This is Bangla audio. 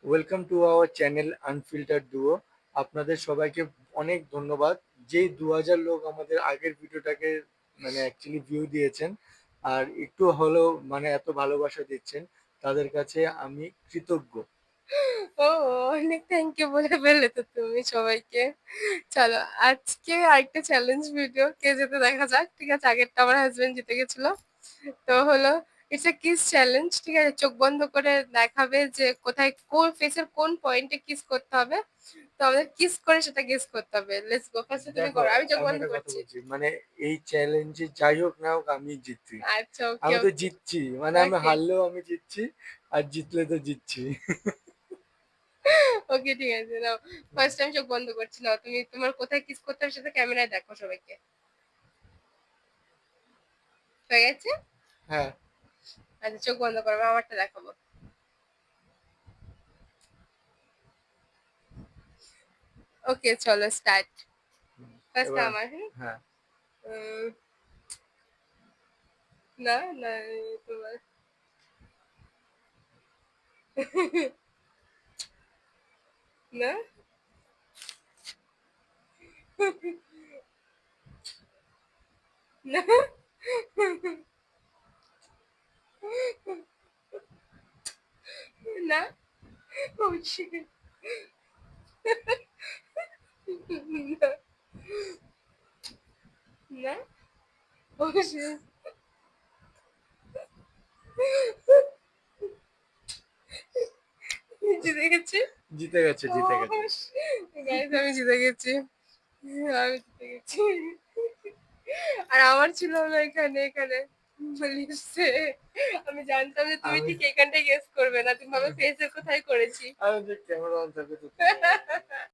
Welcome to our channel unfiltered duo. আপনাদের সবাইকে অনেক ধন্যবাদ। যেই 2000 লোক আমাদের আগের ভিডিওটাকে মানে অ্যাকচুয়ালি ভিউ দিয়েছেন আর একটু হলেও মানে এত ভালোবাসা দিচ্ছেন, তাদের কাছে আমি কৃতজ্ঞ। ও অনেক থ্যাংক ইউ বলে ফেললে তো তুমি সবাইকে। চলো আজকে আরেকটা চ্যালেঞ্জ ভিডিও কে যেতে দেখা যাক। ঠিক আছে, আগেরটা আমার হাজবেন্ড জিতে গেছিল। তো হলো ইটস এ কিস চ্যালেঞ্জ। ঠিক আছে, চোখ বন্ধ করে দেখাবে যে কোথায় কোন ফেসের কোন পয়েন্টে কিস করতে হবে। তো আমাদের কিস করে সেটা গেস করতে হবে। লেটস গো, ফার্স্টে তুমি দেখো, করো, আমি চোখ আমি বন্ধ একটা কথা করছি। বলছি, মানে এই চ্যালেঞ্জে যাই হোক না হোক আমি জিতছি। আচ্ছা, ওকে আমি তো ওকে জিতছি, মানে আমি ওকে হারলেও আমি জিতছি, আর জিতলে তো জিতছি। ওকে ঠিক আছে, নাও ফার্স্ট টাইম চোখ বন্ধ করছি। নাও তুমি তোমার কোথায় কিস করতে হবে সেটা ক্যামেরায় দেখো সবাইকে। হয়ে গেছে? হ্যাঁ। আচ্ছা, চোখ বন্ধ করো, আমি আমারটা দেখাবো। ওকে চলো স্টার্ট। ফার্স্ট এবার আমার, হ্যাঁ। হ্যাঁ। উম, না না, তোমার না না না, ও shit. না না, ও shit. জিতে গেছি। জিতে গেছে, ও জিতে গেছে। গাইস, আমি জিতে গেছি। আমি জিতে গেছি। আর আমার ছিল হলো এখানে এখানে লিপসে। আমি জানতাম যে তুমি আমি ঠিক এখানটাই গেস করবে না, তুমি ভাবে ফেসের কোথায় করেছি। আমি যে ক্যামেরা অন থাকবে তো